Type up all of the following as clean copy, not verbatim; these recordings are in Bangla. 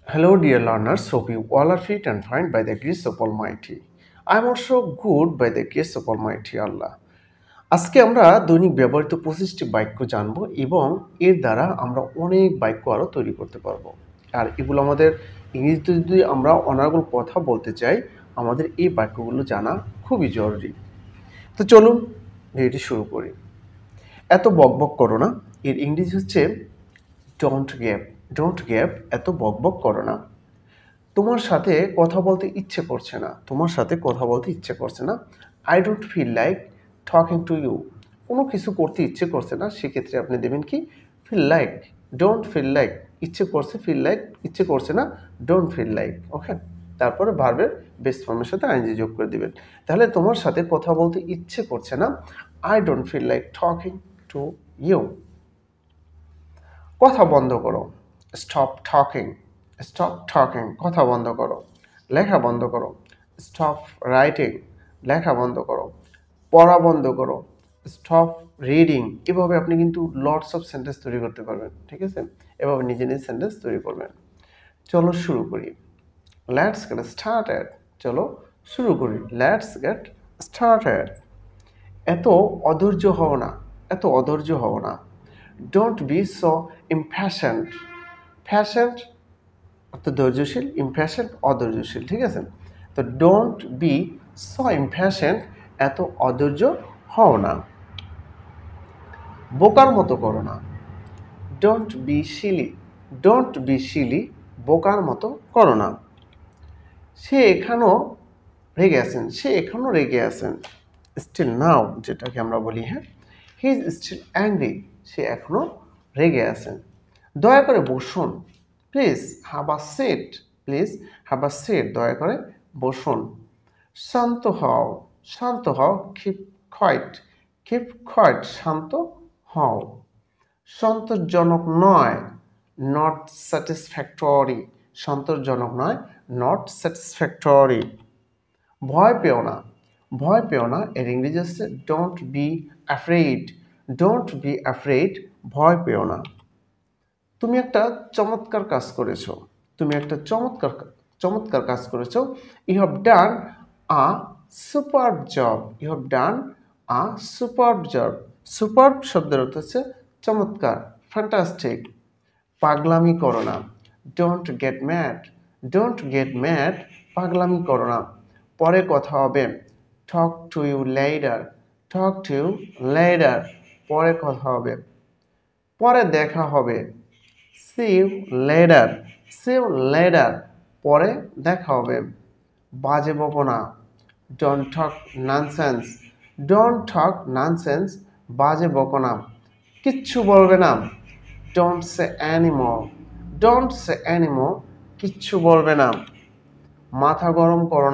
Hello, dear learners. Hope you all are fit and fine by the grace of Almighty. I am also good by the grace of Almighty Allah. আজকে আমরা দৈনিক ব্যবহৃত 25টি বাক্য জানব এবং এর দ্বারা আমরা অনেক বাক্য আরও তৈরি করতে পারবো। আর এগুলো আমাদের ইংরেজিতে যদি আমরা অনার্গল কথা বলতে চাই, আমাদের এই বাক্যগুলো জানা খুবই জরুরি। তো চলুন ভিডিওটি শুরু করি। এত বকবক করো না, এর ইংরেজি হচ্ছে ডোন্ট গ্যাপ, এত বকবক করো না। তোমার সাথে কথা বলতে ইচ্ছে করছে না। I don't feel like talking to you. কোনো কিছু করতে ইচ্ছে করছে না, সেক্ষেত্রে আপনি দেবেন কি feel like. Don't feel like, ইচ্ছে করছে, ফিল লাইক ইচ্ছে করছে না, ডোন্ট ফিল লাইক। ওকে, তারপরে ভার্বের বেস ফর্মের সাথে আইএনজি যোগ করে দিবেন। তাহলে তোমার সাথে কথা বলতে ইচ্ছে করছে না, I don't feel like talking to you. কথা বন্ধ করো, স্টপ টকিং, কথা বন্ধ করো। লেখা বন্ধ করো, স্টপ রাইটিং, লেখা বন্ধ করো। পড়া বন্ধ করো, স্টপ রিডিং। এভাবে আপনি কিন্তু লটস অফ সেন্টেন্স তৈরি করতে পারবেন, ঠিক আছে? এভাবে নিজে নিজে সেন্টেন্স তৈরি করবেন। চলো শুরু করি। Let's get started. চলো শুরু করি। Let's get started. এত অধৈর্য হও না। Don't be so impatient. Patient অর্থাৎ ধৈর্যশীল, ইম্প্যাশেন্ট অধৈর্যশীল, ঠিক আছে? তো ডোন্ট বি সো ইম্প্যাশেন্ট, এত অধৈর্য হও না। বোকার মতো করো না। ডোন্ট বি সিলি, বোকার মতো করো না। সে এখনো রেগে আছেন। স্টিল নাও, যেটাকে আমরা বলি, হ্যাঁ, হি ইজ স্টিল অ্যাংরি, সে এখনো রেগে আছেন। দয়া করে বসুন। প্লিজ হ্যাভ আ সিট, দয়া করে বসুন। শান্ত হও। কিপ কোয়াইট, শান্ত হও। সন্তোষজনক নয়, নট স্যাটিসফ্যাক্টরি। ভয় পেও না, এর ইংরেজি হচ্ছে ডোন্ট বি অ্যাফ্রেইড, ভয় পেও না। তুমি একটা চমৎকার কাজ করেছো। You have done a superb job. Superb শব্দের অর্থ হচ্ছে চমৎকার, ফ্যান্টাস্টিক। পাগলামি করো না। ডোন্ট গেট ম্যাড, পাগলামি করো না। পরে কথা হবে। টক টু ইউ লেটার, পরে কথা হবে। পরে দেখা হবে। সি ইউ লেটার, পরে দেখা হবে। বাজে বকো না। ডোন্ট টক ননসেন্স, বাজে বকো না। কিচ্ছু বলবে না। ডোন্ট সে অ্যানিমোর, কিচ্ছু বলবে না। মাথা গরম করো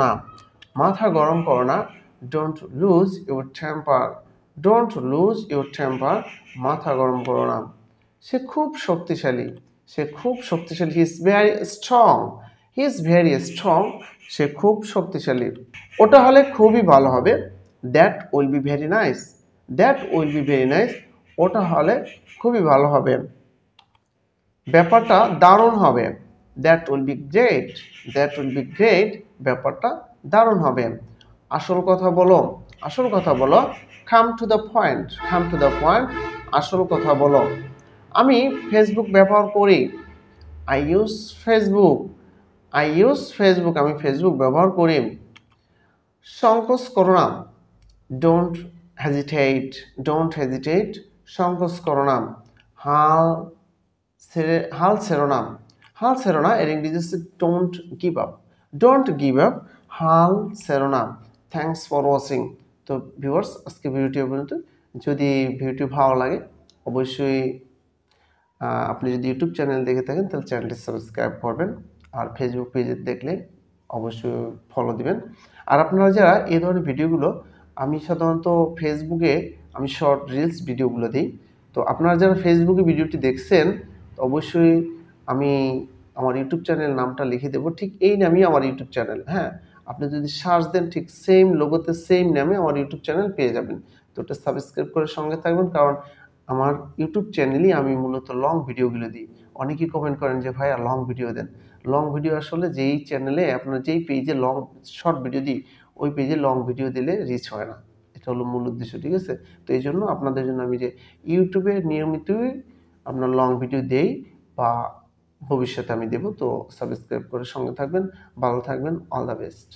না। ডোন্ট লুজ ইউর টেম্পার, মাথা গরম করো না। সে খুব শক্তিশালী। হি ইজ ভেরি স্ট্রং, সে খুব শক্তিশালী। ওটা হলে খুবই ভালো হবে। That will be very nice, ওটা হলে খুবই ভালো হবে। ব্যাপারটা দারুণ হবে। দ্যাট উইল বি গ্রেট, ব্যাপারটা দারুণ হবে। আসল কথা বলো। কাম টু দ্য পয়েন্ট, আসল কথা বলো। আমি ফেসবুক ব্যবহার করি। আই ইউজ ফেসবুক, আমি ফেসবুক ব্যবহার করি। সংকোচ করো না। ডোন্ট হেজিটেট, সংকোচ করো না। হাল ছেড়ো না, এর ইংরেজি হচ্ছে ডোন্ট গিভ আপ, হাল ছেড়ো না। Thanks for watching. তো ভিউয়ার্স, আজকে ভিডিওটি পর্যন্ত। যদি ভিডিওটি ভালো লাগে, অবশ্যই আপনি যদি ইউটিউব চ্যানেল দেখে থাকেন তাহলে চ্যানেলটি সাবস্ক্রাইব করবেন, আর ফেসবুক পেজে দেখলে অবশ্যই ফলো দিবেন। আর আপনারা যারা এই ধরনের ভিডিওগুলো, আমি সাধারণত ফেসবুকে আমি শর্ট রিলস ভিডিওগুলো দিই, তো আপনারা যারা ফেসবুকে ভিডিওটি দেখছেন অবশ্যই আমি আমার ইউটিউব চ্যানেল নামটা লিখে দেবো, ঠিক এই নামই আমার ইউটিউব চ্যানেল। হ্যাঁ, আপনি যদি সার্চ দেন ঠিক সেম লোগোতে সেম নামে আমার ইউটিউব চ্যানেল পেয়ে যাবেন। তো ওটা সাবস্ক্রাইব করে সঙ্গে থাকবেন, কারণ আমার ইউটিউব চ্যানেলেই আমি মূলত লং ভিডিওগুলো দিই। অনেকেই কমেন্ট করেন যে ভাইয়া লং ভিডিও দেন। লং ভিডিও আসলে যেই চ্যানেলে আপনার যেই পেজে শর্ট ভিডিও দিই, ওই পেজে লং ভিডিও দিলে রিচ হয় না। এটা হলো মূল উদ্দেশ্য, ঠিক আছে? তো এইজন্য আপনাদের জন্য আমি যে ইউটিউবে নিয়মিতই আপনার লং ভিডিও দেই বা ভবিষ্যতে আমি দেব। তো সাবস্ক্রাইব করে সঙ্গে থাকবেন, ভালো থাকবেন। All the best.